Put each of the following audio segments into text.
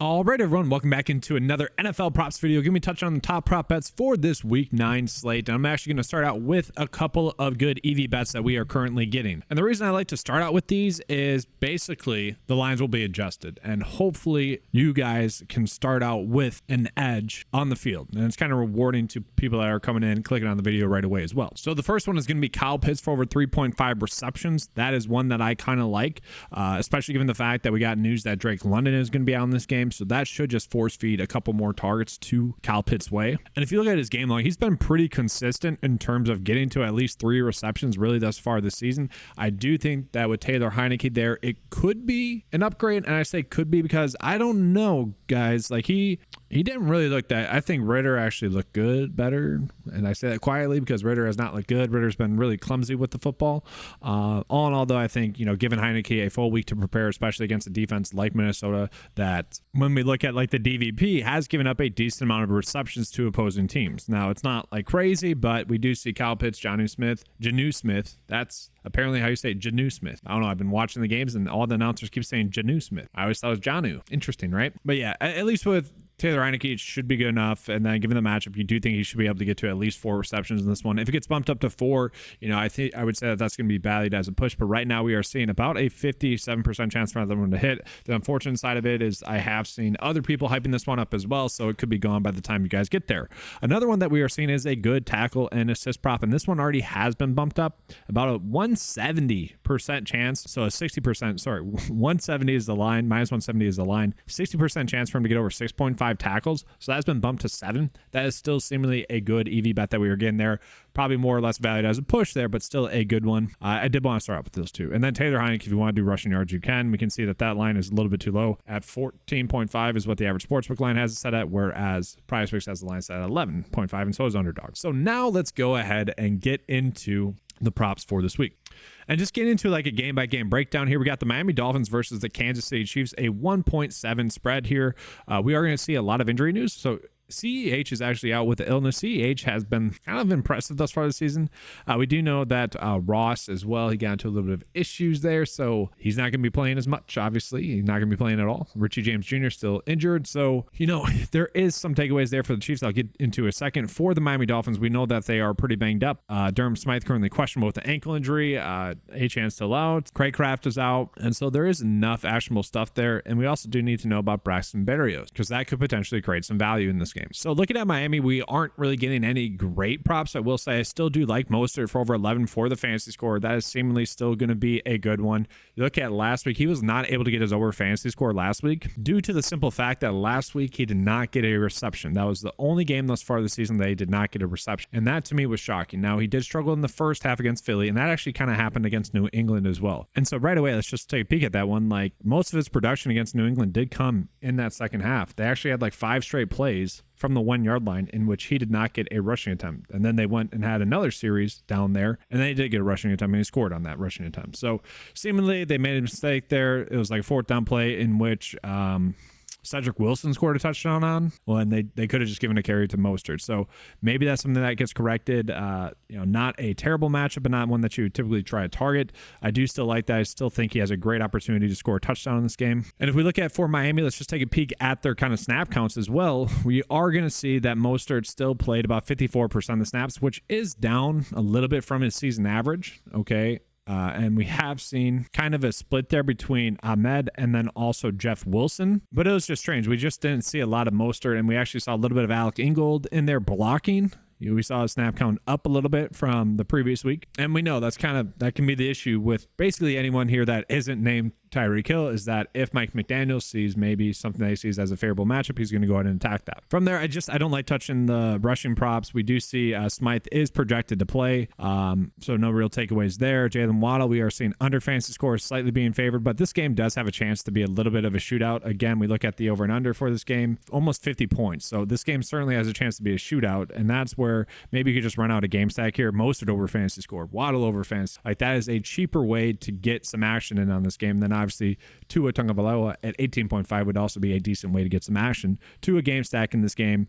All right, everyone, welcome back into another NFL props video. Give me a touch on the top prop bets for this week 9 slate. And I'm actually going to start out with a couple of good EV bets that we are currently getting. And the reason I like to start out with these is basically the lines will be adjusted. And hopefully you guys can start out with an edge on the field. And it's kind of rewarding to people that are coming in and clicking on the video right away as well. So the first one is going to be Kyle Pitts for over 3.5 receptions. That is one that I kind of like, especially given the fact that we got news that Drake London is going to be out in this game. So that should just force feed a couple more targets to Kyle Pitts' way. And if you look at his game log, he's been pretty consistent in terms of getting to at least 3 receptions really thus far this season. I do think that with Taylor Heineke there, it could be an upgrade. And I say could be because I don't know, guys. Like he didn't really look that. I think Ritter actually looked better. And I say that quietly because Ritter has not looked good. Ritter's been really clumsy with the football. All in all, though, I think, giving Heineke a full week to prepare, especially against a defense like Minnesota, that when we look at like the DVP has given up a decent amount of receptions to opposing teams. Now, it's not like crazy, but we do see Kyle Pitts, Jonnu Smith. That's apparently how you say it, Jonnu Smith. I don't know. I've been watching the games and all the announcers keep saying Jonnu Smith. I always thought it was Jonnu. Interesting, right? But yeah, at least with Taylor Heineke, it should be good enough. And then given the matchup, you do think he should be able to get to at least 4 receptions in this one. If it gets bumped up to 4, I would say that that's going to be valued as a push. But right now we are seeing about a 57% chance for another one to hit. The unfortunate side of it is I have seen other people hyping this one up as well, so it could be gone by the time you guys get there. Another one that we are seeing is a good tackle and assist prop, and this one already has been bumped up about a 170% chance. So a 60%, 170 is the line, minus 170 is the line. 60% chance for him to get over 6.5 tackles. So that's been bumped to 7. That is still seemingly a good EV bet that we were getting there. Probably more or less valued as a push there, but still a good one. I did want to start out with those two. And then Taylor Heineke, if you want to do rushing yards, you can. We can see that line is a little bit too low. At 14.5 is what the average sportsbook line has it set at, whereas PrizePicks has the line set at 11.5, and so is Underdog. So now let's go ahead and get into the props for this week. And just getting into like a game-by-game breakdown here, we got the Miami Dolphins versus the Kansas City Chiefs, a 1.7 spread here. We are going to see a lot of injury news. So CEH is actually out with the illness. CEH has been kind of impressive thus far this season. We do know that Ross as well, he got into a little bit of issues there, so he's not going to be playing as much, obviously. He's not going to be playing at all. Richie James Jr. still injured, so, there is some takeaways there for the Chiefs I'll get into a second. For the Miami Dolphins, we know that they are pretty banged up. Durham Smythe currently questionable with the ankle injury. Achane still out. Craig Kraft is out, and so there is enough actionable stuff there, and we also do need to know about Braxton Berrios, because that could potentially create some value in this game. So looking at Miami, we aren't really getting any great props. I will say I still do like Mostert for over 11 for the fantasy score. That is seemingly still going to be a good one. You look at last week, he was not able to get his over fantasy score last week due to the simple fact that last week he did not get a reception. That was the only game thus far this season that he did not get a reception. And that to me was shocking. Now he did struggle in the first half against Philly, and that actually kind of happened against New England as well. And so right away, let's just take a peek at that one. Like most of his production against New England did come in that second half. They actually had like 5 straight plays from the 1-yard line in which he did not get a rushing attempt. And then they went and had another series down there, and then he did get a rushing attempt, and he scored on that rushing attempt. So seemingly they made a mistake there. It was like a 4th down play in which Cedric Wilson scored a touchdown on. Well, and they could have just given a carry to Mostert. So maybe that's something that gets corrected. Not a terrible matchup, but not one that you would typically try to target. I do still like that. I still think he has a great opportunity to score a touchdown in this game. And if we look at for Miami, let's just take a peek at their kind of snap counts as well. We are going to see that Mostert still played about 54% of the snaps, which is down a little bit from his season average. Okay. And we have seen kind of a split there between Ahmed and then also Jeff Wilson. But it was just strange. We just didn't see a lot of Mostert, and we actually saw a little bit of Alec Ingold in there blocking. We saw a snap count up a little bit from the previous week. And we know that can be the issue with basically anyone here that isn't named Tyreek Hill, is that if Mike McDaniel sees maybe something that he sees as a favorable matchup, he's going to go ahead and attack that. From there, I don't like touching the rushing props. We do see Smythe is projected to play, so no real takeaways there. Jalen Waddle, we are seeing under fantasy scores slightly being favored, but this game does have a chance to be a little bit of a shootout. Again, we look at the over and under for this game, almost 50 points. So this game certainly has a chance to be a shootout, and that's where maybe you could just run out a game stack here. Mostert over fantasy score, Waddle over fantasy. Like that is a cheaper way to get some action in on this game than obviously Tua Tagovailoa at 18.5 would also be a decent way to get some action to a game stack in this game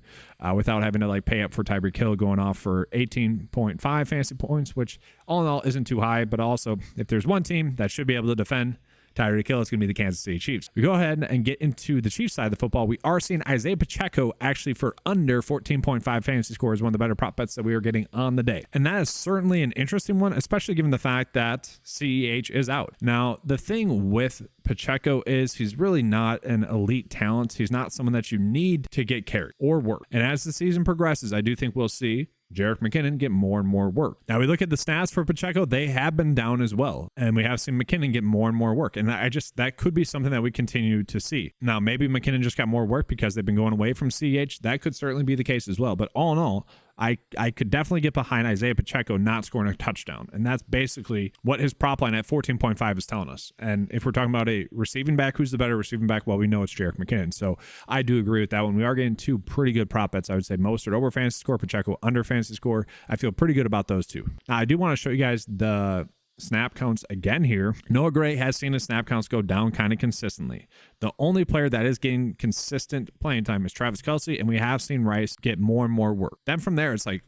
without having to like pay up for Tyreek Hill going off for 18.5 fantasy points, which all in all isn't too high. But also, if there's one team that should be able to defend Tyreek Hill, it's going to be the Kansas City Chiefs. We go ahead and get into the Chiefs side of the football. We are seeing Isaiah Pacheco actually for under 14.5 fantasy score is one of the better prop bets that we are getting on the day. And that is certainly an interesting one, especially given the fact that CEH is out. Now, the thing with Pacheco is he's really not an elite talent. He's not someone that you need to get carried or work. And as the season progresses, I do think we'll see Jerick McKinnon get more and more work. Now we look at the stats for Pacheco, they have been down as well. And we have seen McKinnon get more and more work. And that could be something that we continue to see. Now, maybe McKinnon just got more work because they've been going away from CH. That could certainly be the case as well. But all in all, I could definitely get behind Isaiah Pacheco not scoring a touchdown. And that's basically what his prop line at 14.5 is telling us. And if we're talking about a receiving back, who's the better receiving back? Well, we know it's Jerick McKinnon. So I do agree with that one. We are getting two pretty good prop bets. I would say Mostert over fantasy score, Pacheco under fantasy score. I feel pretty good about those two. Now, I do want to show you guys the snap counts again here. Noah Gray has seen his snap counts go down kind of consistently. The only player that is getting consistent playing time is Travis Kelce, and we have seen Rice get more and more work. Then from there, it's like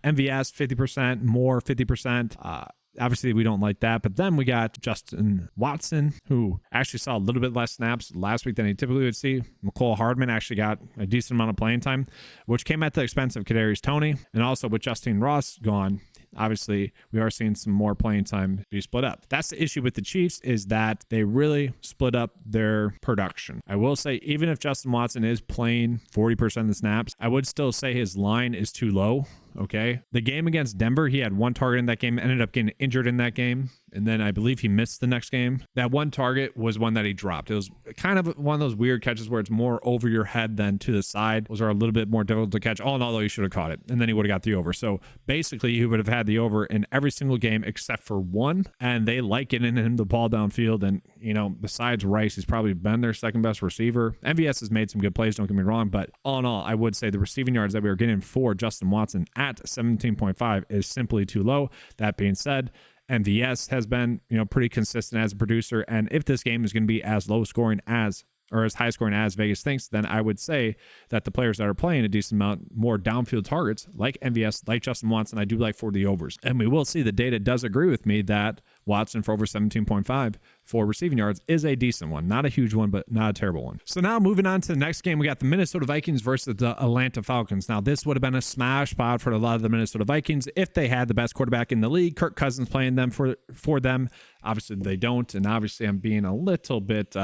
MVS 50%, more 50%. Obviously, we don't like that. But then we got Justin Watson, who actually saw a little bit less snaps last week than he typically would see. McCole Hardman actually got a decent amount of playing time, which came at the expense of Kadarius Toney. And also with Justine Ross gone, obviously, we are seeing some more playing time be split up. That's the issue with the Chiefs, is that they really split up their production. I will say, even if Justin Watson is playing 40% of the snaps, I would still say his line is too low. Okay. The game against Denver, he had one target in that game, ended up getting injured in that game. And then I believe he missed the next game. That one target was one that he dropped. It was kind of one of those weird catches where it's more over your head than to the side. Those are a little bit more difficult to catch. All in all, though, he should have caught it. And then he would have got the over. So basically, he would have had the over in every single game except for one. And they like getting him the ball downfield. And, you know, besides Rice, he's probably been their second best receiver. MVS has made some good plays, don't get me wrong. But all in all, I would say the receiving yards that we are getting for Justin Watson at 17.5 is simply too low. That being said, MVS has been, pretty consistent as a producer. And if this game is going to be as low scoring as, or as high scoring as Vegas thinks, then I would say that the players that are playing a decent amount more downfield targets, like MVS, like Justin Watson, I do like for the overs. And we will see the data does agree with me that Watson for over 17.5 for receiving yards is a decent one. Not a huge one, but not a terrible one. So now moving on to the next game, we got the Minnesota Vikings versus the Atlanta Falcons. Now, this would have been a smash spot for a lot of the Minnesota Vikings if they had the best quarterback in the league, Kirk Cousins, playing them for them. Obviously, they don't, and obviously I'm being a little bit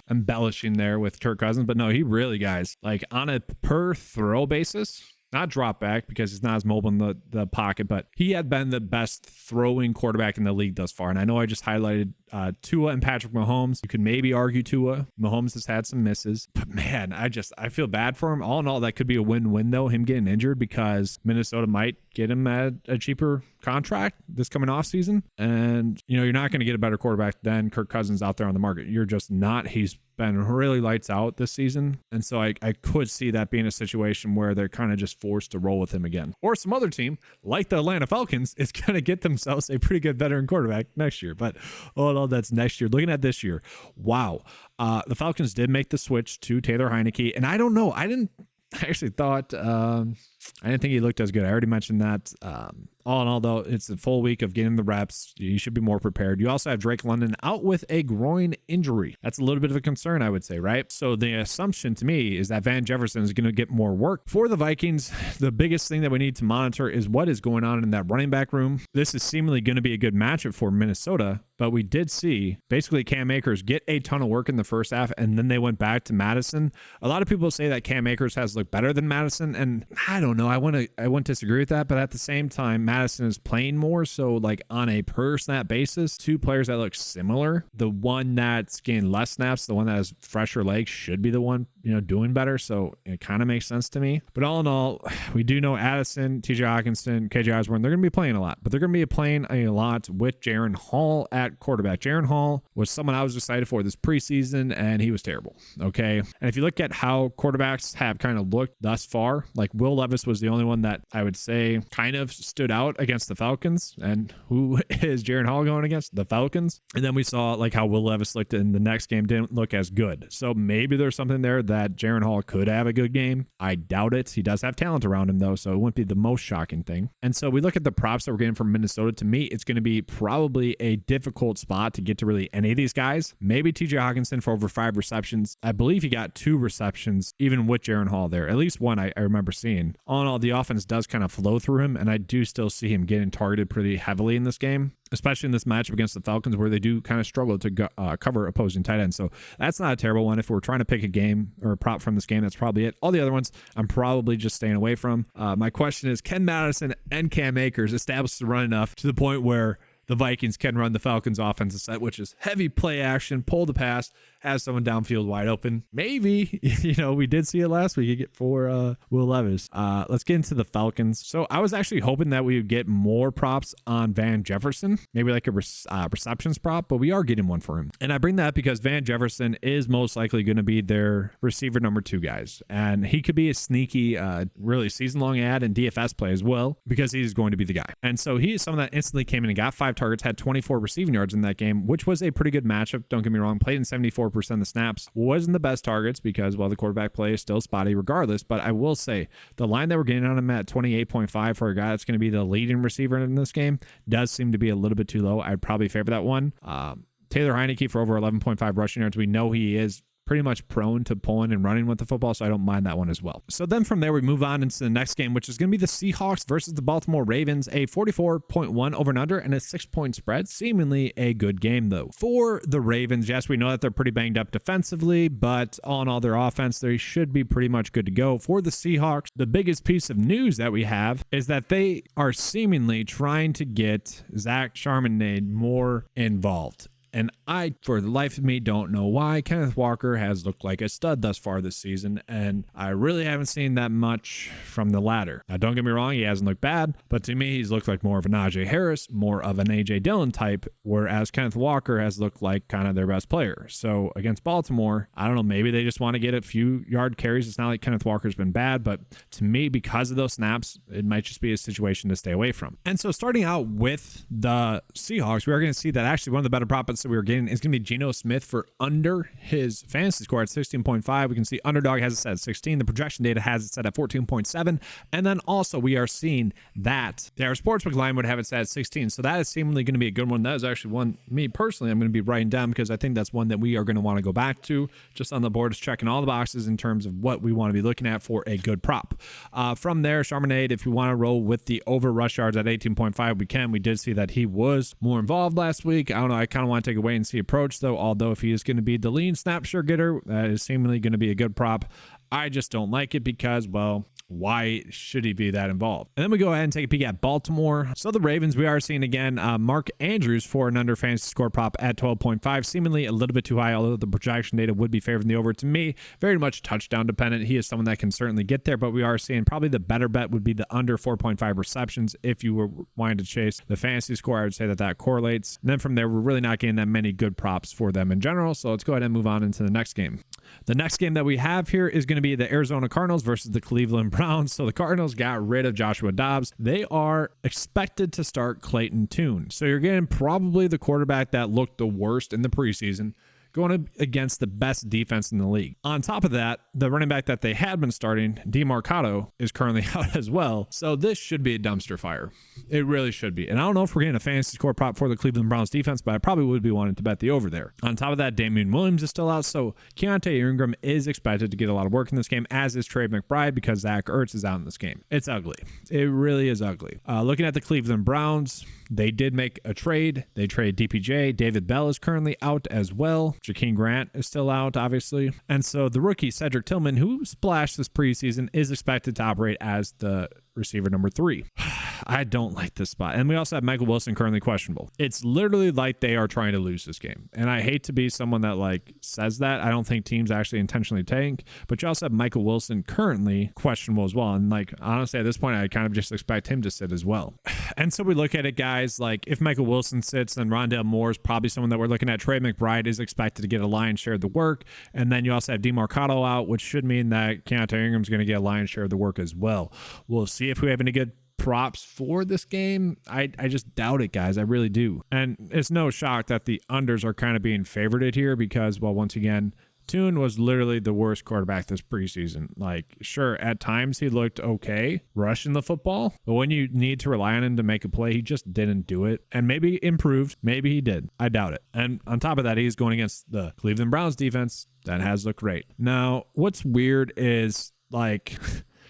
embellishing there with Kirk Cousins, but no, he really, guys, like on a per throw basis, not drop back because he's not as mobile in the pocket, but he had been the best throwing quarterback in the league thus far. And I know I just highlighted Tua and Patrick Mahomes. You could maybe argue Tua. Mahomes has had some misses, but man, I feel bad for him. All in all, that could be a win-win though, him getting injured, because Minnesota might get him at a cheaper contract this coming off season. And, you're not going to get a better quarterback than Kirk Cousins out there on the market. You're just not. He's been really lights out this season. And so I could see that being a situation where they're kind of just forced to roll with him again. Or some other team, like the Atlanta Falcons, is going to get themselves a pretty good veteran quarterback next year. But all in all, that's next year. Looking at this year, wow. The Falcons did make the switch to Taylor Heineke. And I don't know. I actually thought, I didn't think he looked as good. I already mentioned that. All in all, though, it's a full week of getting the reps. You should be more prepared. You also have Drake London out with a groin injury. That's a little bit of a concern, I would say, right? So the assumption to me is that Van Jefferson is going to get more work. For the Vikings, the biggest thing that we need to monitor is what is going on in that running back room. This is seemingly going to be a good matchup for Minnesota, but we did see basically Cam Akers get a ton of work in the first half, and then they went back to Madison. A lot of people say that Cam Akers has looked better than Madison, and I don't know. I wouldn't disagree with that, but at the same time, Madison is playing more, so like on a per snap basis, two players that look similar. The one that's getting less snaps, the one that has fresher legs, should be the one doing better. So it kind of makes sense to me. But all in all, we do know Addison, TJ Hawkinson, KJ Osborne, they're going to be playing a lot, but they're going to be playing a lot with Jaron Hall at quarterback. Jaron Hall was someone I was excited for this preseason, and he was terrible. Okay. And if you look at how quarterbacks have kind of looked thus far, like Will Levis was the only one that I would say kind of stood out against the Falcons. And who is Jaron Hall going against? The Falcons. And then we saw like how Will Levis looked in the next game, didn't look as good. So maybe there's something there that Jaren Hall could have a good game. I doubt it. He does have talent around him, though, so it wouldn't be the most shocking thing. And so we look at the props that we're getting from Minnesota. To me, it's going to be probably a difficult spot to get to really any of these guys. Maybe TJ Hawkinson for over 5 receptions. I believe he got 2 receptions, even with Jaren Hall there. At least one I remember seeing. All in all, the offense does kind of flow through him, and I do still see him getting targeted pretty heavily in this game, especially in this matchup against the Falcons, where they do kind of struggle to cover opposing tight ends. So that's not a terrible one. If we're trying to pick a game or a prop from this game, that's probably it. All the other ones, I'm probably just staying away from. My question is, can Madison and Cam Akers establish the run enough to the point where the Vikings can run the Falcons offensive set, which is heavy play action, pull the pass, has someone downfield wide open? Maybe. We did see it last week for Will Levis. Let's get into the Falcons. So I was actually hoping that we would get more props on Van Jefferson, maybe like a receptions prop, but we are getting one for him. And I bring that up because Van Jefferson is most likely going to be their receiver number 2, guys. And he could be a sneaky, really season-long ad and DFS play as well, because he's going to be the guy. And so he is someone that instantly came in and got 5 targets, had 24 receiving yards in that game, which was a pretty good matchup. Don't get me wrong, played in 74% of the snaps. Wasn't the best targets because, well, the quarterback play is still spotty regardless. But I will say the line that we're getting on him at 28.5 for a guy that's going to be the leading receiver in this game does seem to be a little bit too low. I'd probably favor that one. Taylor Heineke for over 11.5 rushing yards. We know he is pretty much prone to pulling and running with the football, so I don't mind that one as well. So then from there, we move on into the next game, which is going to be the Seahawks versus the Baltimore Ravens, a 44.1 over and under and a 6-point spread. Seemingly a good game, though. For the Ravens, yes, we know that they're pretty banged up defensively, but all in all, their offense, they should be pretty much good to go. For the Seahawks, the biggest piece of news that we have is that they are seemingly trying to get Zach Charbonnet more involved. And I, for the life of me, don't know why. Kenneth Walker has looked like a stud thus far this season, and I really haven't seen that much from the latter. Now, don't get me wrong, he hasn't looked bad, but to me, he's looked like more of a Najee Harris, more of an A.J. Dillon type, whereas Kenneth Walker has looked like kind of their best player. So against Baltimore, I don't know, maybe they just want to get a few yard carries. It's not like Kenneth Walker's been bad, but to me, because of those snaps, it might just be a situation to stay away from. And so starting out with the Seahawks, we are going to see that actually one of the better props that we were getting is going to be Geno Smith for under his fantasy score at 16.5. We can see Underdog has it set at 16. The projection data has it set at 14.7. And then also we are seeing that their sportsbook line would have it set at 16. So that is seemingly going to be a good one. That is actually one, me personally, I'm going to be writing down because I think that's one that we are going to want to go back to. Just on the board is checking all the boxes in terms of what we want to be looking at for a good prop. From there, Charbonnet, if you want to roll with the over rush yards at 18.5, we can. We did see that he was more involved last week. I don't know. I kind of want to take a wait and see approach, though, although if he is going to be the lean snap share getter, that is seemingly going to be a good prop. I just don't like it because, well, why should he be that involved? And then we go ahead and take a peek at Baltimore. So the Ravens, we are seeing again Mark Andrews for an under fantasy score prop at 12.5, seemingly a little bit too high, although the projection data would be favoring the over. To me, very much touchdown dependent. He is someone that can certainly get there, but we are seeing probably the better bet would be the under 4.5 receptions. If you were wanting to chase the fantasy score, I would say that that correlates. And then from there, we're really not getting that many good props for them in general. So let's go ahead and move on into the next game. The next game that we have here is going to be the Arizona Cardinals versus the Cleveland Browns. So the Cardinals got rid of Joshua Dobbs. They are expected to start Clayton Tune. So you're getting probably the quarterback that looked the worst in the preseason going against the best defense in the league. On top of that, the running back that they had been starting, DeMarcado, is currently out as well. So this should be a dumpster fire. It really should be. And I don't know if we're getting a fantasy score prop for the Cleveland Browns defense, but I probably would be wanting to bet the over there. On top of that, Damian Williams is still out. So Keontae Ingram is expected to get a lot of work in this game, as is Trey McBride, because Zach Ertz is out in this game. It's ugly. It really is ugly. Looking at the Cleveland Browns, they did make a trade. They traded DPJ. David Bell is currently out as well. Jakeem Grant is still out, obviously. And so the rookie, Cedric Tillman, who splashed this preseason, is expected to operate as the receiver number 3. I don't like this spot. And we also have Michael Wilson currently questionable. It's literally like they are trying to lose this game. And I hate to be someone that like says that. I don't think teams actually intentionally tank, but you also have Michael Wilson currently questionable as well. And like, honestly, at this point, I kind of just expect him to sit as well. And so we look at it, guys, like if Michael Wilson sits, then Rondale Moore is probably someone that we're looking at. Trey McBride is expected to get a lion's share of the work. And then you also have DeMarcado out, which should mean that Keontae Ingram's going to get a lion's share of the work as well. We'll see if we have any good props for this game. I just doubt it, guys. I really do. And it's no shock that the unders are kind of being favorited here because, well, once again, Tune was literally the worst quarterback this preseason. Like, sure, at times he looked okay rushing the football, but when you need to rely on him to make a play, he just didn't do it. And maybe improved. Maybe he did. I doubt it. And on top of that, he's going against the Cleveland Browns defense that has looked great. Now, what's weird is, like,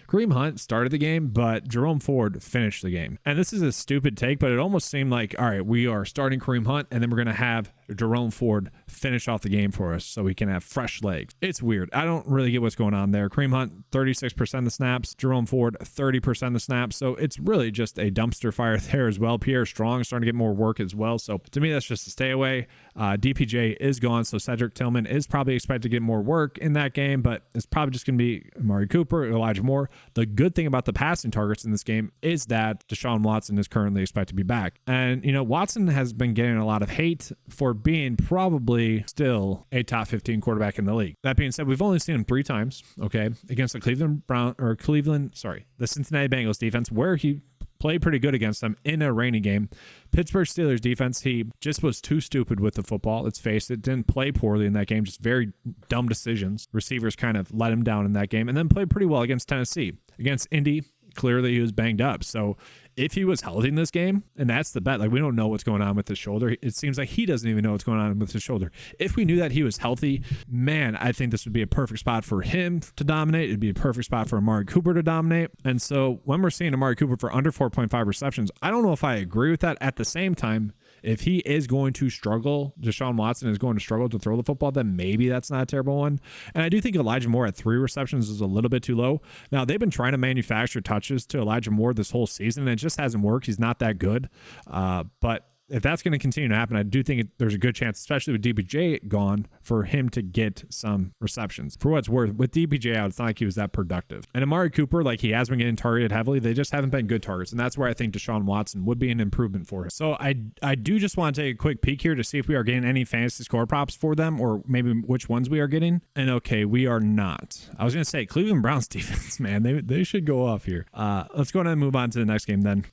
Kareem Hunt started the game, but Jerome Ford finished the game. And this is a stupid take, but it almost seemed like, all right, we are starting Kareem Hunt, and then we're going to have Jerome Ford finish off the game for us so we can have fresh legs. It's weird. I don't really get what's going on there. Kareem Hunt, 36% of the snaps. Jerome Ford, 30% of the snaps. So it's really just a dumpster fire there as well. Pierre Strong is starting to get more work as well. So to me, that's just a stay away. DPJ is gone, so Cedric Tillman is probably expected to get more work in that game, but it's probably just going to be Amari Cooper, Elijah Moore. The good thing about the passing targets in this game is that Deshaun Watson is currently expected to be back. And, you know, Watson has been getting a lot of hate for being probably still a top 15 quarterback in the league. That being said, we've only seen him 3 times, okay, against the the Cincinnati Bengals defense, where he played pretty good against them in a rainy game. Pittsburgh Steelers defense, he just was too stupid with the football. Let's face it, didn't play poorly in that game, just very dumb decisions. Receivers kind of let him down in that game, and then played pretty well against Tennessee. Against Indy, clearly he was banged up. So if he was healthy in this game, and that's the bet, like, we don't know what's going on with his shoulder. It seems like he doesn't even know what's going on with his shoulder. If we knew that he was healthy, man, I think this would be a perfect spot for him to dominate. It'd be a perfect spot for Amari Cooper to dominate. And so when we're seeing Amari Cooper for under 4.5 receptions, I don't know if I agree with that. At the same time, if he is going to struggle, Deshaun Watson is going to struggle to throw the football, then maybe that's not a terrible one. And I do think Elijah Moore at 3 receptions is a little bit too low. Now, they've been trying to manufacture touches to Elijah Moore this whole season, and it just hasn't worked. He's not that good. But if that's going to continue to happen, I do think there's a good chance, especially with DPJ gone, for him to get some receptions. For what it's worth, with DPJ out, it's not like he was that productive. And Amari Cooper, like, he has been getting targeted heavily. They just haven't been good targets, and that's where I think Deshaun Watson would be an improvement for him. So I do just want to take a quick peek here to see if we are getting any fantasy score props for them, or maybe which ones we are getting. And okay, we are not. I was going to say, Cleveland Browns defense, man, they should go off here. Let's go ahead and move on to the next game then.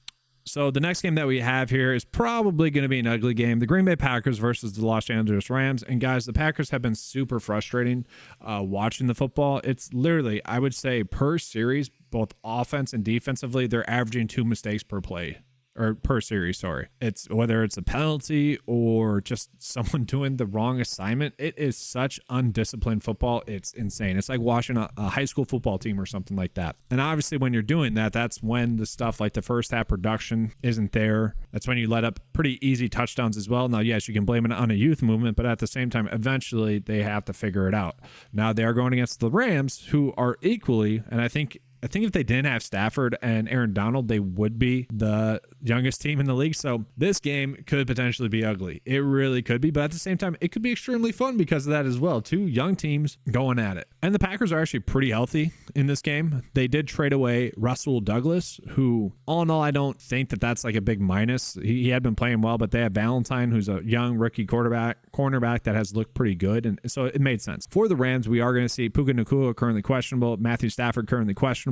So the next game that we have here is probably going to be an ugly game. The Green Bay Packers versus the Los Angeles Rams. And guys, the Packers have been super frustrating watching the football. It's literally, I would say, per series, both offense and defensively, they're averaging 2 mistakes per play. Or per series, sorry. It's whether it's a penalty or just someone doing the wrong assignment. It is such undisciplined football. It's insane. It's like watching a high school football team or something like that. And obviously when you're doing that, that's when the stuff like the first half production isn't there. That's when you let up pretty easy touchdowns as well. Now, yes, you can blame it on a youth movement, but at the same time, eventually they have to figure it out. Now they are going against the Rams, who are equally, and I think if they didn't have Stafford and Aaron Donald, they would be the youngest team in the league. So this game could potentially be ugly. It really could be. But at the same time, it could be extremely fun because of that as well. 2 young teams going at it. And the Packers are actually pretty healthy in this game. They did trade away Russell Douglas, who, all in all, I don't think that that's like a big minus. He had been playing well, but they have Valentine, who's a young rookie cornerback that has looked pretty good. And so it made sense. For the Rams, we are going to see Puka Nacua currently questionable, Matthew Stafford currently questionable.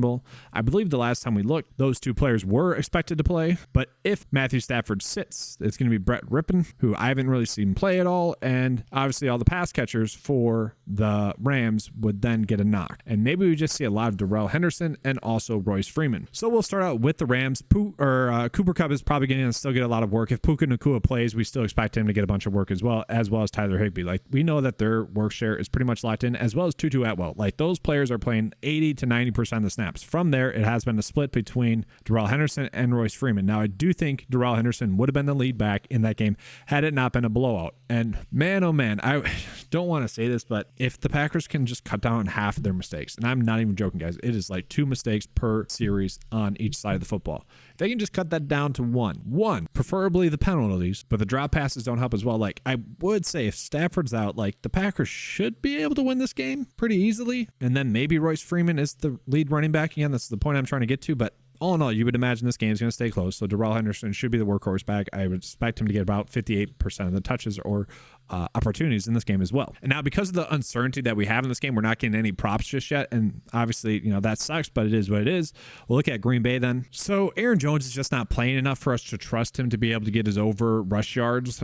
I believe the last time we looked, those 2 players were expected to play. But if Matthew Stafford sits, it's going to be Brett Rippon, who I haven't really seen play at all. And obviously all the pass catchers for the Rams would then get a knock. And maybe we just see a lot of Darrell Henderson and also Royce Freeman. So we'll start out with the Rams. Cooper Kupp is probably going to still get a lot of work. If Puka Nacua plays, we still expect him to get a bunch of work as well as Tyler Higbee. Like, we know that their work share is pretty much locked in, as well as Tutu Atwell. Like, those players are playing 80 to 90% of the snaps. From there, it has been a split between Darrell Henderson and Royce Freeman. Now, I do think Darrell Henderson would have been the lead back in that game had it not been a blowout. And man, oh man, I don't want to say this, but if the Packers can just cut down on half of their mistakes, and I'm not even joking, guys, it is like 2 mistakes per series on each side of the football. If they can just cut that down to one, preferably the penalties, but the drop passes don't help as well. Like, I would say if Stafford's out, like, the Packers should be able to win this game pretty easily. And then maybe Royce Freeman is the lead running back again. That's the point I'm trying to get to, but all in all, you would imagine this game is going to stay close. So Darrell Henderson should be the workhorse back. I would expect him to get about 58% of the touches or opportunities in this game as well. And now, because of the uncertainty that we have in this game, we're not getting any props just yet. And obviously, you know, that sucks, but it is what it is. We'll look at Green Bay then. So Aaron Jones is just not playing enough for us to trust him to be able to get his over rush yards.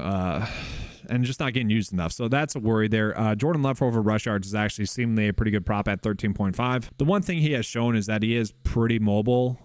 and just not getting used enough. So that's a worry there. Jordan Love over rush yards is actually seemingly a pretty good prop at 13.5. The one thing he has shown is that he is pretty mobile.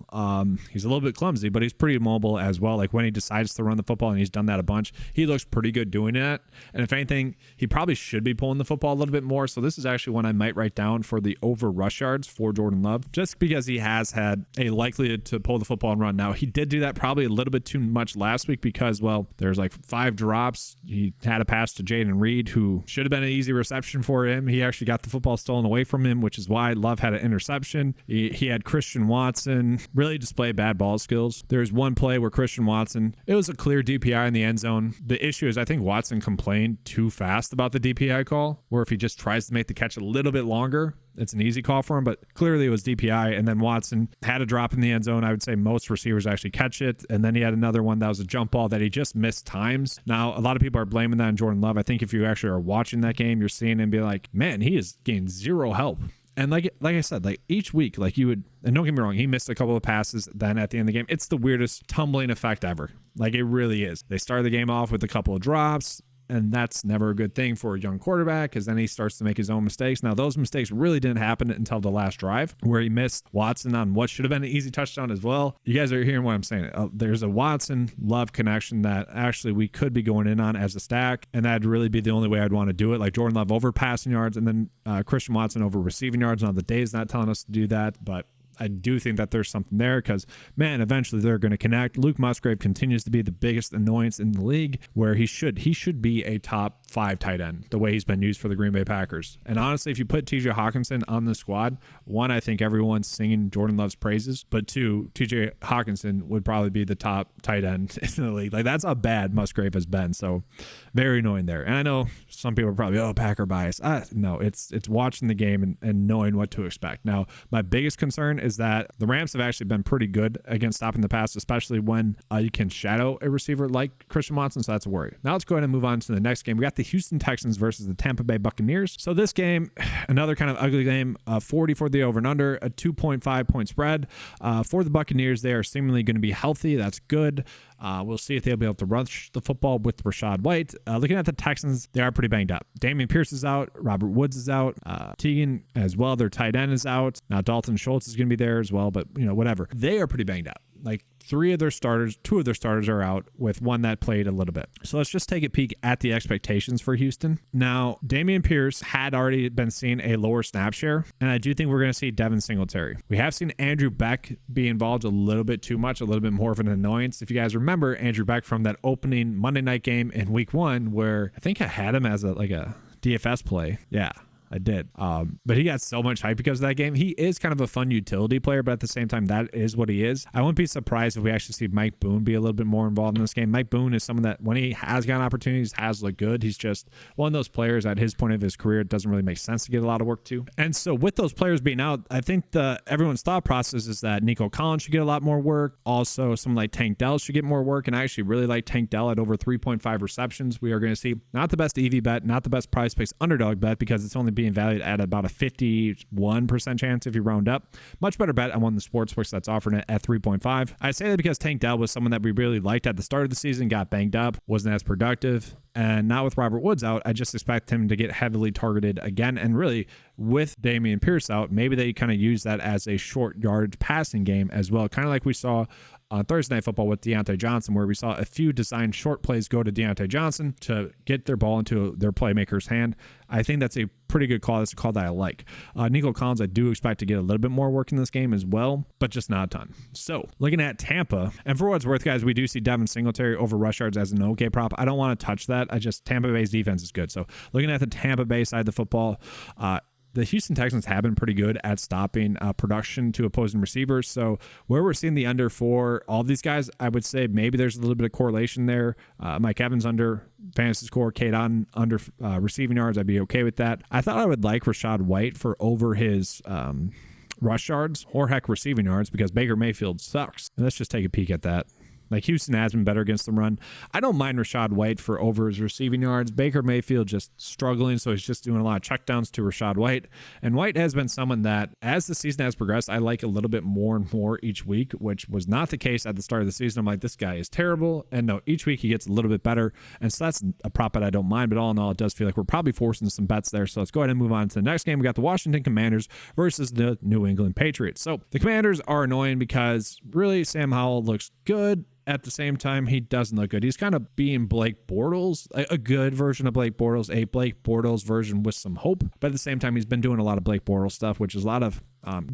He's a little bit clumsy, but he's pretty mobile as well. Like when he decides to run the football, and he's done that a bunch, he looks pretty good doing it. And if anything, he probably should be pulling the football a little bit more. So this is actually one I might write down for the over rush yards for Jordan Love, just because he has had a likelihood to pull the football and run. Now, he did do that probably a little bit too much last week because, well, there's like 5 drops. He had a pass to Jaden Reed, who should have been an easy reception for him. He actually got the football stolen away from him, which is why Love had an interception. He had Christian Watson really display bad ball skills. There's one play where Christian Watson, it was a clear DPI in the end zone. The issue is I think Watson complained too fast about the DPI call, where if he just tries to make the catch a little bit longer, it's an easy call for him, but clearly it was DPI. And then Watson had a drop in the end zone. I would say most receivers actually catch it. And then he had another one that was a jump ball that he just missed times. Now, a lot of people are blaming that on Jordan Love. I think if you actually are watching that game, you're seeing him be like, man, he is getting zero help. And like I said, like each week, like you would, and don't get me wrong, he missed a couple of passes then at the end of the game. It's the weirdest tumbling effect ever. Like it really is. They start the game off with a couple of drops, and that's never a good thing for a young quarterback because then he starts to make his own mistakes. Now, those mistakes really didn't happen until the last drive where he missed Watson on what should have been an easy touchdown as well. You guys are hearing what I'm saying. There's a Watson-Love connection that actually we could be going in on as a stack, and that'd really be the only way I'd want to do it. Like Jordan Love over passing yards and then Christian Watson over receiving yards. Now, the day's not telling us to do that, but I do think that there's something there because, man, eventually they're going to connect. Luke Musgrave continues to be the biggest annoyance in the league, where he should be a top 5 tight end the way he's been used for the Green Bay Packers. And honestly, if you put TJ Hawkinson on the squad, one, I think everyone's singing Jordan Love's praises, but two, TJ Hawkinson would probably be the top tight end in the league. Like that's how bad Musgrave has been. So very annoying there. And I know some people are probably, Packer bias. No, it's watching the game and knowing what to expect. Now, my biggest concern is that the Rams have actually been pretty good against stopping the pass, especially when you can shadow a receiver like Christian Watson. So that's a worry. Now let's go ahead and move on to the next game. We got the Houston Texans versus the Tampa Bay Buccaneers. So this game, another kind of ugly game, 40 for the over and under, a 2.5 point spread. For the Buccaneers, they are seemingly going to be healthy. That's good. We'll see if they'll be able to rush the football with Rachaad White. Looking at the Texans, they are pretty banged up. Dameon Pierce is out. Robert Woods is out. Teagan as well. Their tight end is out. Now Dalton Schultz is going to be there as well, but whatever. They are pretty banged up. Like 2 of their starters are out, with one that played a little bit. So let's just take a peek at the expectations for Houston. Now, Dameon Pierce had already been seeing a lower snap share, and I do think we're going to see Devin Singletary. We have seen Andrew Beck be involved a little bit too much, a little bit more of an annoyance. If you guys remember Andrew Beck from that opening Monday night game in week 1, where I think I had him as a DFS play. Yeah, I did. But he got so much hype because of that game. He is kind of a fun utility player, but at the same time, that is what he is. I wouldn't be surprised if we actually see Mike Boone be a little bit more involved in this game. Mike Boone is someone that when he has gotten opportunities, has looked good. He's just one of those players at his point of his career, it doesn't really make sense to get a lot of work to. And so with those players being out, I think everyone's thought process is that Nico Collins should get a lot more work. Also, someone like Tank Dell should get more work. And I actually really like Tank Dell at over 3.5 receptions. We are going to see not the best EV bet, not the best PrizePicks underdog bet, because it's only being valued at about a 51% chance if you round up. Much better bet on one of the sportsbooks that's offering it at 3.5. I say that because Tank Dell was someone that we really liked at the start of the season, got banged up, wasn't as productive. And now with Robert Woods out, I just expect him to get heavily targeted again. And really, with Dameon Pierce out, maybe they kind of use that as a short yardage passing game as well. Kind of like we saw on Thursday Night Football with Deontay Johnson, where we saw a few designed short plays go to Deontay Johnson to get their ball into their playmaker's hand. I think that's a pretty good call. That's a call that I like. Nico Collins, I do expect to get a little bit more work in this game as well, but just not a ton. So looking at Tampa, and for what it's worth, guys, we do see Devin Singletary over rush yards as an okay prop. I don't want to touch that. Tampa Bay's defense is good. So looking at the Tampa Bay side of the football, the Houston Texans have been pretty good at stopping production to opposing receivers. So where we're seeing the under for all these guys, I would say maybe there's a little bit of correlation there. Mike Evans under fantasy score, Kate Otten under receiving yards. I'd be okay with that. I thought I would like Rachaad White for over his rush yards or heck receiving yards, because Baker Mayfield sucks. And let's just take a peek at that. Like Houston has been better against the run. I don't mind Rachaad White for over his receiving yards. Baker Mayfield just struggling, so he's just doing a lot of checkdowns to Rachaad White. And White has been someone that, as the season has progressed, I like a little bit more and more each week, which was not the case at the start of the season. I'm like, this guy is terrible. And no, each week he gets a little bit better. And so that's a prop bet I don't mind. But all in all, it does feel like we're probably forcing some bets there. So let's go ahead and move on to the next game. We got the Washington Commanders versus the New England Patriots. So the Commanders are annoying because really Sam Howell looks good. At the same time, he doesn't look good. He's kind of being Blake Bortles, a good version of Blake Bortles, a Blake Bortles version with some hope. But at the same time, he's been doing a lot of Blake Bortles stuff, which is a lot of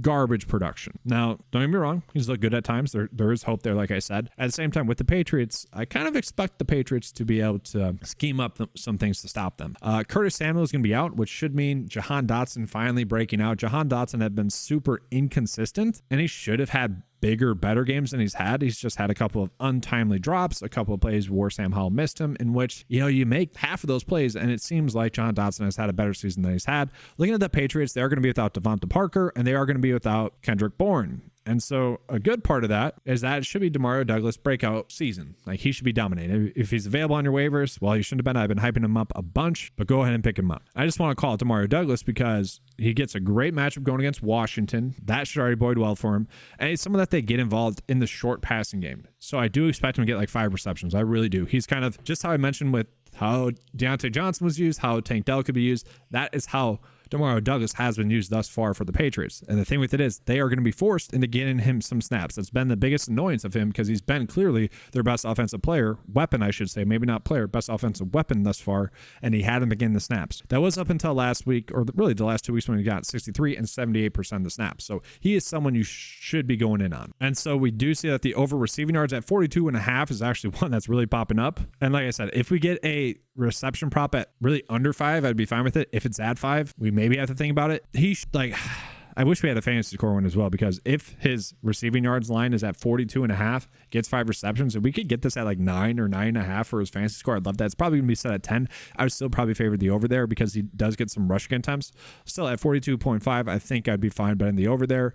garbage production. Now, don't get me wrong. He's looked good at times. There is hope there, like I said. At the same time, with the Patriots, I kind of expect the Patriots to be able to scheme up some things to stop them. Curtis Samuel is going to be out, which should mean Jahan Dotson finally breaking out. Jahan Dotson had been super inconsistent, and he should have had bigger, better games than he's had. He's just had a couple of untimely drops, a couple of plays where Sam Howell missed him, in which, you make half of those plays, and it seems like Jahan Dotson has had a better season than he's had. Looking at the Patriots, they are going to be without Devonta Parker, and they are going to be without Kendrick Bourne. And so a good part of that is that it should be Demario Douglas breakout season. Like, he should be dominating. If he's available on your waivers, well, you shouldn't have been. I've been hyping him up a bunch, but go ahead and pick him up. I just want to call it Demario Douglas because he gets a great matchup going against Washington. That should already bode well for him. And it's someone that they get involved in the short passing game. So I do expect him to get like 5 receptions. I really do. He's kind of just how I mentioned with how Deontay Johnson was used, how Tank Dell could be used. That is how Demario Douglas has been used thus far for the Patriots. And the thing with it is they are going to be forced into getting him some snaps. That's been the biggest annoyance of him because he's been clearly their best offensive weapon, I should say. Maybe not player, best offensive weapon thus far. And he had him begin the snaps. That was up until last week, or really the last 2 weeks when he got 63 and 78% of the snaps. So he is someone you should be going in on. And so we do see that the over receiving yards at 42.5 is actually one that's really popping up. And like I said, if we get a reception prop at really under 5, I'd be fine with it. If it's at 5, we maybe have to think about it. I wish we had a fantasy score one as well, because if his receiving yards line is at 42.5, gets 5 receptions, and we could get this at like 9 or 9.5 for his fantasy score, I'd love that. It's probably going to be set at 10. I would still probably favor the over there because he does get some rushing attempts. Still at 42.5, I think I'd be fine betting the over there.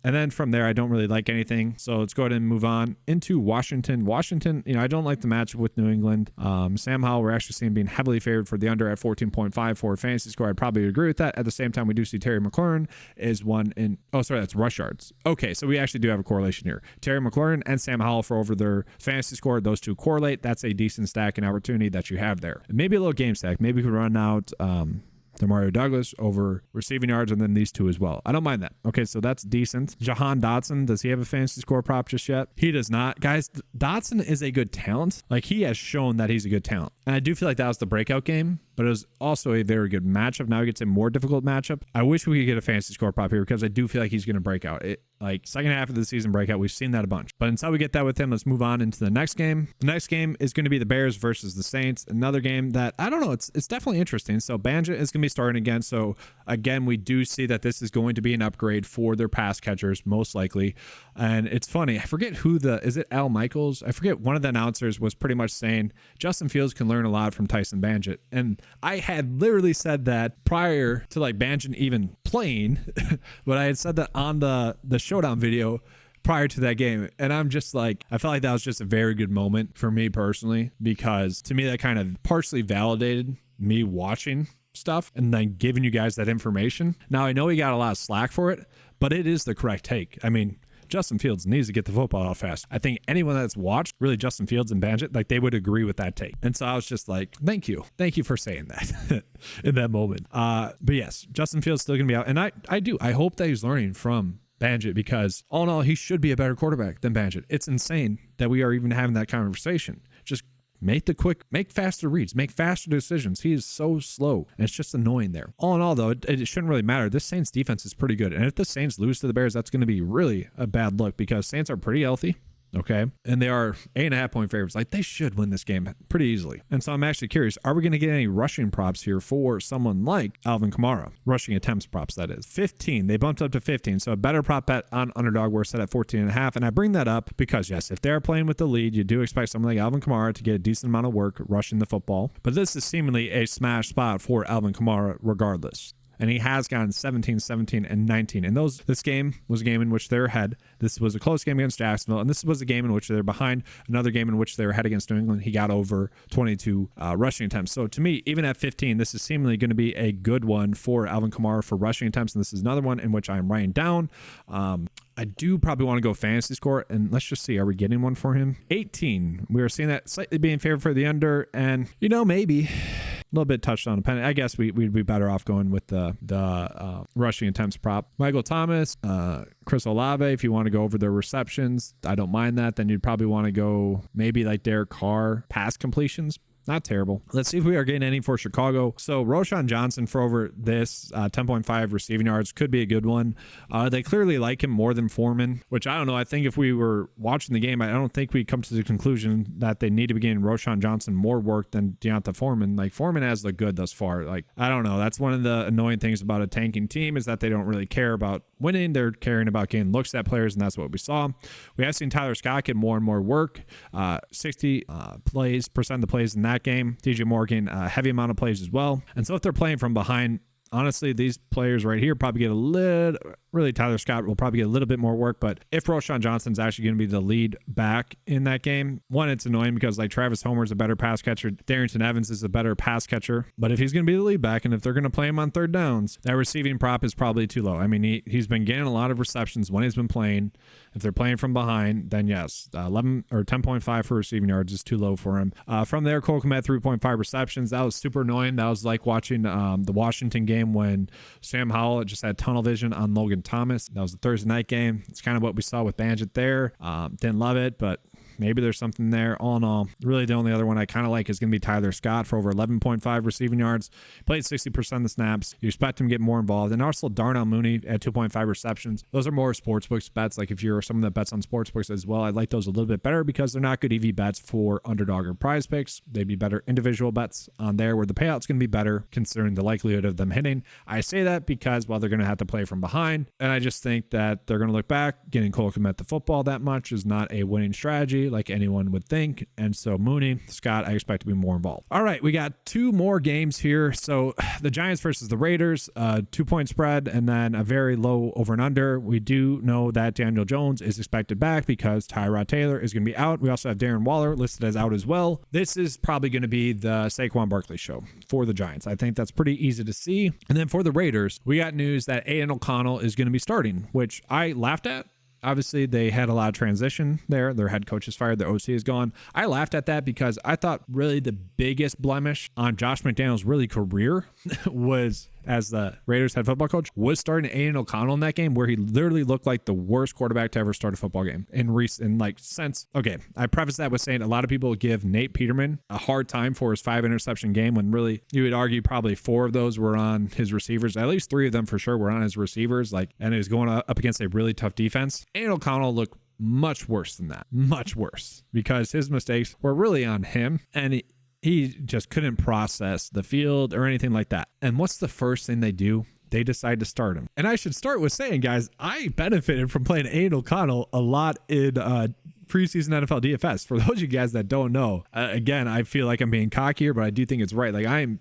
And then from there, I don't really like anything. So let's go ahead and move on into Washington. Washington, I don't like the matchup with New England. Sam Howell, we're actually seeing being heavily favored for the under at 14.5 for a fantasy score. I'd probably agree with that. At the same time, we do see Terry McLaurin is one in, that's rush yards. Okay, so we actually do have a correlation here. Terry McLaurin and Sam Howell for over their fantasy score. Those two correlate. That's a decent stack and opportunity that you have there. Maybe a little game stack. Maybe we could run out Demario Douglas over receiving yards, and then these two as well. I don't mind that. Okay, so that's decent. Jahan Dotson, does he have a fantasy score prop just yet? He does not. Guys, Dotson is a good talent. Like, he has shown that he's a good talent. And I do feel like that was the breakout game, but it was also a very good matchup. Now he gets a more difficult matchup. I wish we could get a fantasy score prop here because I do feel like he's going to break out. Like, second half of the season breakout, we've seen that a bunch. But until we get that with him, let's move on into the next game. The next game is going to be the Bears versus the Saints. Another game that, I don't know, it's definitely interesting. So Banja is going to be starting again. So again, we do see that this is going to be an upgrade for their pass catchers, most likely. And it's funny, I forget is it Al Michaels? I forget, one of the announcers was pretty much saying Justin Fields can learn a lot from Tyson Bagent. And I had literally said that prior to like Bagent even playing, but I had said that on the showdown video prior to that game. And I'm just like, I felt like that was just a very good moment for me personally, because to me that kind of partially validated me watching stuff and then giving you guys that information. Now, I know he got a lot of slack for it, but it is the correct take. I mean, Justin Fields needs to get the football out fast. I think anyone that's watched really Justin Fields and Bagent, like, they would agree with that take. And so I was just like, thank you for saying that in that moment. But yes, Justin Fields still gonna be out, and I hope that he's learning from Bagent, because all in all, he should be a better quarterback than Bagent. It's insane that we are even having that conversation. Just make faster reads, make faster decisions. He is so slow, and it's just annoying there. All in all, though, it shouldn't really matter. This Saints defense is pretty good, and if the Saints lose to the Bears, that's going to be really a bad look, because Saints are pretty healthy. Okay. And they are 8.5 point favorites. Like, they should win this game pretty easily. And so I'm actually curious, are we going to get any rushing props here for someone like Alvin Kamara? Rushing attempts props, that is. 15. They bumped up to 15. So a better prop bet on underdog. We're set at 14.5. And I bring that up because, yes, if they're playing with the lead, you do expect someone like Alvin Kamara to get a decent amount of work rushing the football. But this is seemingly a smash spot for Alvin Kamara regardless. and he has gone 17, 17, and 19. And this game was a game in which they're ahead. This was a close game against Jacksonville, and this was a game in which they're behind. Another game in which they were ahead against New England. He got over 22 rushing attempts. So to me, even at 15, this is seemingly going to be a good one for Alvin Kamara for rushing attempts, and this is another one in which I'm writing down. I do probably want to go fantasy score, and let's just see, are we getting one for him? 18. We are seeing that slightly being favored for the under, and maybe a little bit touchdown dependent. I guess we'd be better off going with the rushing attempts prop. Michael Thomas, Chris Olave, if you want to go over their receptions, I don't mind that. Then you'd probably want to go maybe like Derek Carr pass completions. Not terrible. Let's see if we are getting any for Chicago. So Roschon Johnson for over this 10.5 receiving yards could be a good one. They clearly like him more than Foreman, which I don't know. I think if we were watching the game, I don't think we'd come to the conclusion that they need to be getting Roschon Johnson more work than Deonta Foreman. Like, Foreman has looked good thus far. Like, I don't know. That's one of the annoying things about a tanking team is that they don't really care about winning. They're caring about getting looks at players, and that's what we saw. We have seen Tyler Scott get more and more work. 60% of the plays in that game. DJ Morgan, heavy amount of plays as well. And so if they're playing from behind, honestly, these players right here probably get Tyler Scott will probably get a little bit more work, but if Roschon Johnson's actually going to be the lead back in that game, one, it's annoying because like Travis Homer's a better pass catcher, Darrington Evans is a better pass catcher, but if he's going to be the lead back and if they're going to play him on third downs, that receiving prop is probably too low. I mean, he's been getting a lot of receptions when he's been playing. If they're playing from behind, then yes, 11 or 10.5 for receiving yards is too low for him. From there, Cole Kmet 3.5 receptions. That was super annoying. That was like watching the Washington game when Sam Howell just had tunnel vision on Logan Thomas. That was the Thursday night game. It's kind of what we saw with Banjit there. Didn't love it, but maybe there's something there. All in all, really the only other one I kind of like is going to be Tyler Scott for over 11.5 receiving yards. Played 60% of the snaps. You expect him to get more involved. And also Darnell Mooney at 2.5 receptions. Those are more sportsbooks bets. Like if you're someone that bets on sportsbooks as well, I like those a little bit better because they're not good EV bets for Underdog or Prize Picks. They'd be better individual bets on there where the payout's going to be better considering the likelihood of them hitting. I say that because, well, they're going to have to play from behind. And I just think that they're going to look back. Getting Cole Kmet the football that much is not a winning strategy like anyone would think. And so Mooney, Scott, I expect to be more involved. All right, we got two more games here. So the Giants versus the Raiders, 2-point spread, and then a very low over and under. We do know that Daniel Jones is expected back because Tyrod Taylor is going to be out. We also have Darren Waller listed as out as well. This is probably going to be the Saquon Barkley show for the Giants. I think that's pretty easy to see. And then for the Raiders, we got news that Aiden O'Connell is going to be starting, which I laughed at. Obviously, they had a lot of transition there. Their head coach is fired. Their OC is gone. I laughed at that because I thought really the biggest blemish on Josh McDaniels' really career was, as the Raiders head football coach, was starting Aiden O'Connell in that game where he literally looked like the worst quarterback to ever start a football game Okay, I preface that with saying a lot of people give Nate Peterman a hard time for his 5 interception game when really you would argue probably 4 of those were on his receivers. At least 3 of them for sure were on his receivers. And he was going up against a really tough defense. Aiden O'Connell looked much worse than that. Much worse because his mistakes were really on him and he just couldn't process the field or anything like that. And what's the first thing they do? They decide to start him. And I should start with saying, guys, I benefited from playing Aiden O'Connell a lot in preseason NFL DFS. For those of you guys that don't know, again, I feel like I'm being cocky here, but I do think it's right. Like not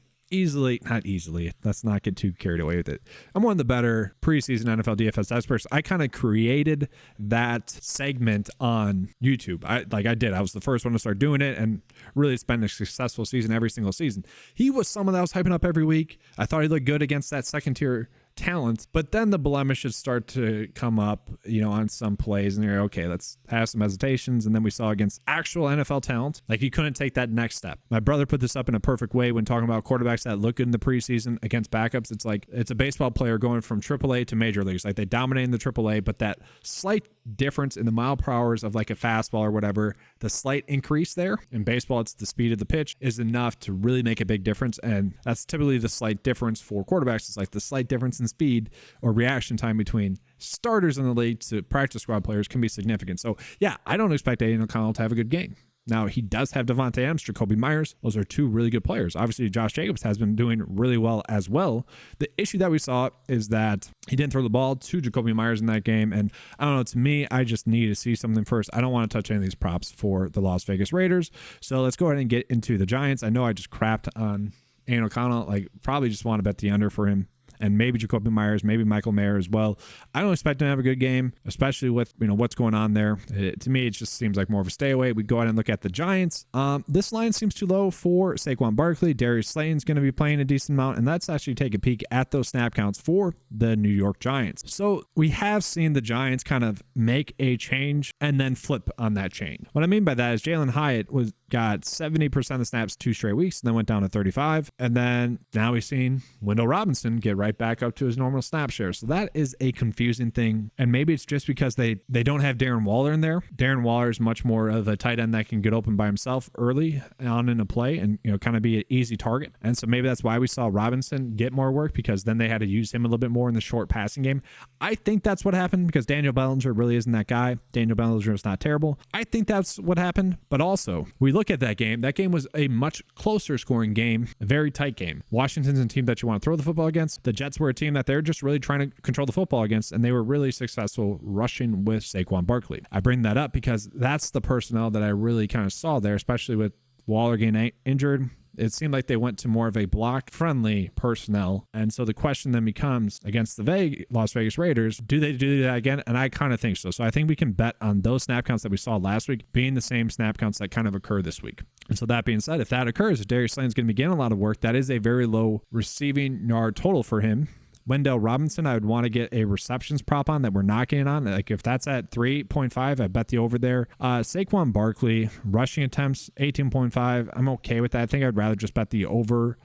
easily, let's not get too carried away with it. I'm one of the better preseason NFL DFS experts. I kind of created that segment on YouTube. I was the first one to start doing it and really spend a successful season every single season. He was someone that I was hyping up every week. I thought he looked good against that second tier talent, but then the blemishes start to come up, on some plays, and you're okay, let's have some hesitations. And then we saw against actual NFL talent, like he couldn't take that next step. My brother put this up in a perfect way when talking about quarterbacks that look good in the preseason against backups. It's like it's a baseball player going from AAA to major leagues. Like they dominate in the AAA, but that slight difference in the mile per hours of like a fastball or whatever, the slight increase there in baseball, it's the speed of the pitch, is enough to really make a big difference. And that's typically the slight difference for quarterbacks. It's like the slight difference in speed or reaction time between starters in the league to practice squad players can be significant. So yeah, I don't expect Aiden O'Connell to have a good game. Now, he does have Devontae Adams, Jacoby Myers. Those are 2 really good players. Obviously, Josh Jacobs has been doing really well as well. The issue that we saw is that he didn't throw the ball to Jacoby Myers in that game. And I don't know, to me, I just need to see something first. I don't want to touch any of these props for the Las Vegas Raiders. So let's go ahead and get into the Giants. I know I just crapped on Aiden O'Connell. Probably just want to bet the under for him and maybe Jacoby Myers, maybe Michael Mayer as well. I don't expect him to have a good game, especially with what's going on there. To me, it just seems like more of a stay away. We go ahead and look at the Giants. This line seems too low for Saquon Barkley. Darius Slayton's going to be playing a decent amount, and let's actually take a peek at those snap counts for the New York Giants. So we have seen the Giants kind of make a change and then flip on that change. What I mean by that is Jalen Hyatt got 70% of the snaps 2 straight weeks, and then went down to 35. And then now we've seen Wendell Robinson get right back up to his normal snap share. So that is a confusing thing. And maybe it's just because they don't have Darren Waller in there. Darren Waller is much more of a tight end that can get open by himself early on in a play and kind of be an easy target. And so maybe that's why we saw Robinson get more work, because then they had to use him a little bit more in the short passing game. I think that's what happened, because Daniel Bellinger really isn't that guy. Daniel Bellinger is not terrible. I think that's what happened. But also, we look at that game. That game was a much closer scoring game, a very tight game. Washington's a team that you want to throw the football against. The Jets were a team that they're just really trying to control the football against, and they were really successful rushing with Saquon Barkley. I bring that up because that's the personnel that I really kind of saw there, especially with Waller getting injured. It seemed like they went to more of a block-friendly personnel. And so the question then becomes, against the Las Vegas Raiders, do they do that again? And I kind of think so. So I think we can bet on those snap counts that we saw last week being the same snap counts that kind of occur this week. And so that being said, if that occurs, if Darius Slayton's going to be getting a lot of work, that is a very low receiving yard total for him. Wendell Robinson, I would want to get a receptions prop on that we're not getting on. Like if that's at 3.5, I bet the over there. Saquon Barkley, rushing attempts, 18.5. I'm okay with that. I think I'd rather just bet the over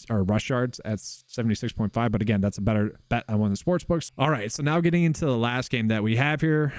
or rush yards at 76.5. But again, that's a better bet on one of the sports books. All right, so now getting into the last game that we have here.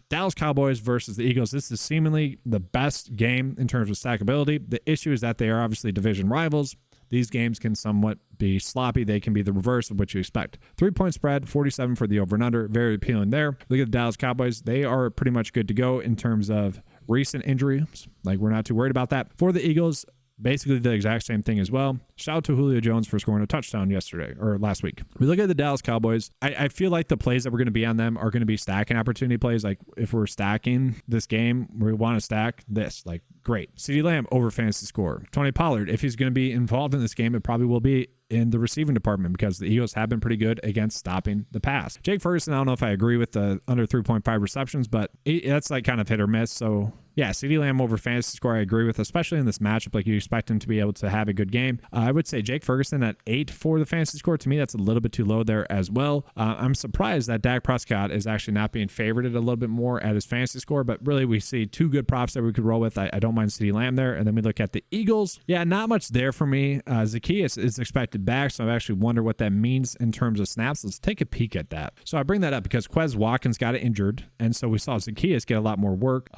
Dallas Cowboys versus the Eagles. This is seemingly the best game in terms of stackability. The issue is that they are obviously division rivals. These games can somewhat be sloppy. They can be the reverse of what you expect. 3-point spread, 47 for the over and under. Very appealing there. Look at the Dallas Cowboys. They are pretty much good to go in terms of recent injuries. Like, we're not too worried about that. For the Eagles, basically the exact same thing as well. Shout out to Julio Jones for scoring a touchdown yesterday or last week. We look at the Dallas Cowboys. I feel like the plays that we're going to be on them are going to be stacking opportunity plays. Like if we're stacking this game, we want to stack this. Like, great. CeeDee Lamb over fantasy score. Tony Pollard, if he's going to be involved in this game, it probably will be in the receiving department because the Eagles have been pretty good against stopping the pass. Jake Ferguson, I don't know if I agree with the under 3.5 receptions, but that's like kind of hit or miss. So yeah, CeeDee Lamb over fantasy score, I agree with, especially in this matchup. Like you expect him to be able to have a good game. I would say Jake Ferguson at 8 for the fantasy score. To me, that's a little bit too low there as well. I'm surprised that Dak Prescott is actually not being favorited a little bit more at his fantasy score, but really we see two good props that we could roll with. I don't mind CeeDee Lamb there. And then we look at the Eagles. Yeah, not much there for me. Zacchaeus is expected back, so I actually wonder what that means in terms of snaps. Let's take a peek at that. So I bring that up because Quez Watkins got injured, and so we saw Zacchaeus get a lot more work.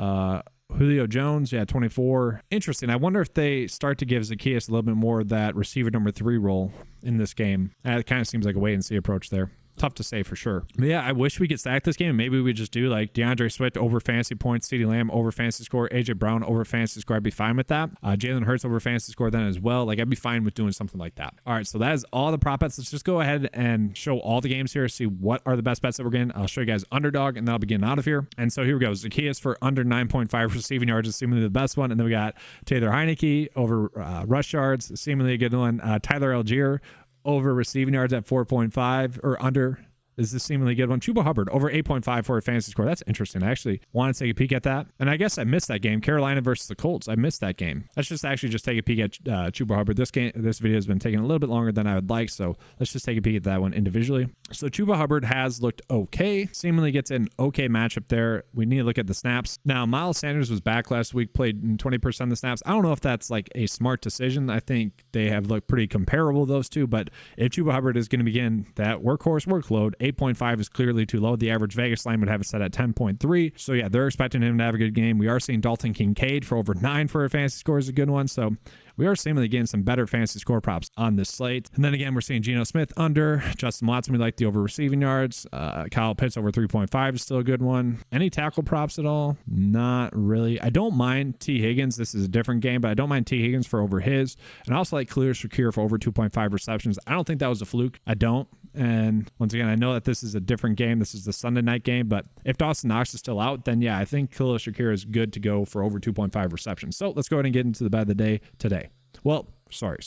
Julio Jones, 24. Interesting. I wonder if they start to give Zacchaeus a little bit more of that receiver number 3 role in this game. It kind of seems like a wait-and-see approach there. Tough to say for sure. But yeah, I wish we could stack this game. Maybe we just do like DeAndre Swift over fantasy points, CeeDee Lamb over fantasy score, AJ Brown over fantasy score. I'd be fine with that. Jalen Hurts over fantasy score then as well. Like I'd be fine with doing something like that. All right, so that is all the prop bets. Let's just go ahead and show all the games here, see what are the best bets that we're getting. I'll show you guys underdog, and then I'll be getting out of here. And so here we go. Zacchaeus for under 9.5 receiving yards is seemingly the best one. And then we got Taylor Heineke over rush yards, seemingly a good one. Tyler Algier over receiving yards at 4.5 or under. Is this seemingly a good one? Chuba Hubbard over 8.5 for a fantasy score. That's interesting. I actually want to take a peek at that. And I guess I missed that game. Carolina versus the Colts. I missed that game. Let's just take a peek at Chuba Hubbard. This video has been taking a little bit longer than I would like, so let's just take a peek at that one individually. So Chuba Hubbard has looked okay. Seemingly gets an okay matchup there. We need to look at the snaps. Now, Miles Sanders was back last week, played in 20% of the snaps. I don't know if that's like a smart decision. I think they have looked pretty comparable, those two, but if Chuba Hubbard is going to begin that workhorse workload, 8.5 is clearly too low. The average Vegas line would have it set at 10.3. So yeah, they're expecting him to have a good game. We are seeing Dalton Kincaid for over 9 for a fantasy score is a good one. So we are seemingly getting some better fantasy score props on this slate. And then again, we're seeing Geno Smith under. Justin Watson, we like the over receiving yards. Kyle Pitts over 3.5 is still a good one. Any tackle props at all? Not really. I don't mind T. Higgins. This is a different game, but I don't mind T. Higgins for over his. And I also like Khalil Shakir for over 2.5 receptions. I don't think that was a fluke. I don't. And once again, I know that this is a different game. This is the Sunday night game, but if Dawson Knox is still out, then yeah, I think Khalil Shakir is good to go for over 2.5 receptions. So let's go ahead and get into the bet of the day today. Well, Sorry.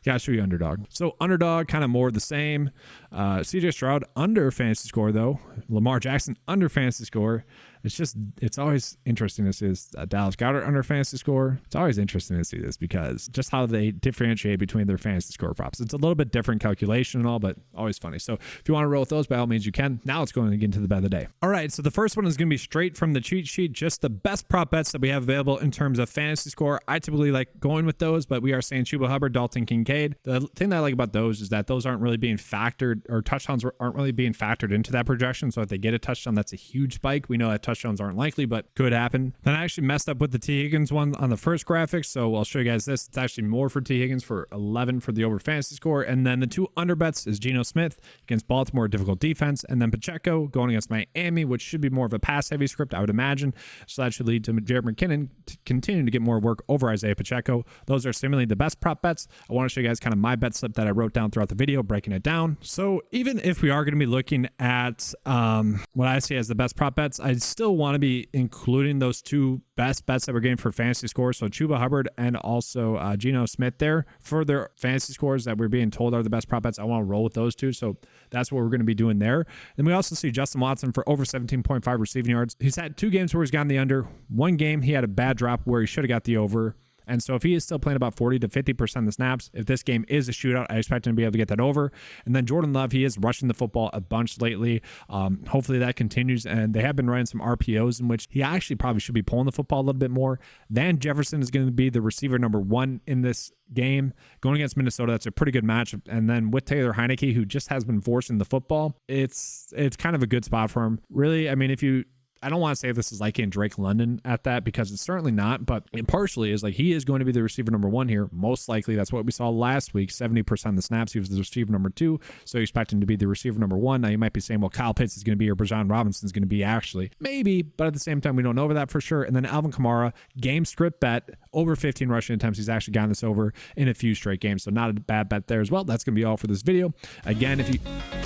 Gotta show you underdog. So underdog, kind of more of the same. CJ Stroud under fantasy score though. Lamar Jackson under fantasy score. It's always interesting to see this. Dallas Goedert under fantasy score. It's always interesting to see this because just how they differentiate between their fantasy score props. It's a little bit different calculation and all, but always funny. So if you want to roll with those, by all means you can. Now let's go and get into the bet of the day. All right, so the first one is going to be straight from the cheat sheet, just the best prop bets that we have available in terms of fantasy score. I typically like going with those, but we are saying Chuba Hubbard, Dalton Kincaid. The thing that I like about those is that those aren't really being factored, or touchdowns aren't really being factored into that projection. So if they get a touchdown, that's a huge spike. We know that touchdowns aren't likely, but could happen. Then I actually messed up with the T. Higgins one on the first graphic, so I'll show you guys this. It's actually more for T. Higgins for 11 for the over fantasy score. And then the two under bets is Geno Smith against Baltimore, difficult defense, and then Pacheco going against Miami, which should be more of a pass-heavy script, I would imagine. So that should lead to Jared McKinnon continuing to get more work over Isaiah Pacheco. Those are seemingly the best prop bets. I want to show you guys kind of my bet slip that I wrote down throughout the video, breaking it down. So even if we are going to be looking at what I see as the best prop bets, I still want to be including those two best bets that we're getting for fantasy scores. So Chuba Hubbard and also Geno Smith there for their fantasy scores that we're being told are the best prop bets. I want to roll with those two. So that's what we're going to be doing there. Then we also see Justin Watson for over 17.5 receiving yards. He's had 2 games where he's gotten the under. 1 game he had a bad drop where he should have got the over. And so if he is still playing about 40 to 50% of the snaps, if this game is a shootout, I expect him to be able to get that over. And then Jordan Love, he is rushing the football a bunch lately. Hopefully that continues. And they have been running some RPOs in which he actually probably should be pulling the football a little bit more. Van Jefferson is going to be the receiver number 1 in this game. Going against Minnesota, that's a pretty good matchup. And then with Taylor Heineke, who just has been forcing the football, it's kind of a good spot for him. Really, I mean, I don't want to say this is like in Drake London at that because it's certainly not, but it partially is. Like, he is going to be the receiver number 1 here. Most likely that's what we saw last week. 70% of the snaps, he was the receiver number 2. So you expect him to be the receiver number 1. Now you might be saying, well, Kyle Pitts is going to be or Bijan Robinson is going to be actually. Maybe, but at the same time, we don't know that for sure. And then Alvin Kamara, game script bet, over 15 rushing attempts. He's actually gotten this over in a few straight games. So not a bad bet there as well. That's going to be all for this video. Again, if you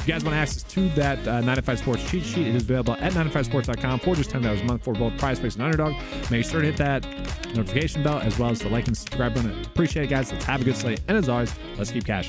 guys want access to that 95 Sports cheat sheet, it is available at 95sports.com for just $10 a month for both PrizePicks and Underdog. Make sure to hit that notification bell as well as the like and subscribe button. Appreciate it, guys. Let's have a good slate. And as always, let's keep cashing.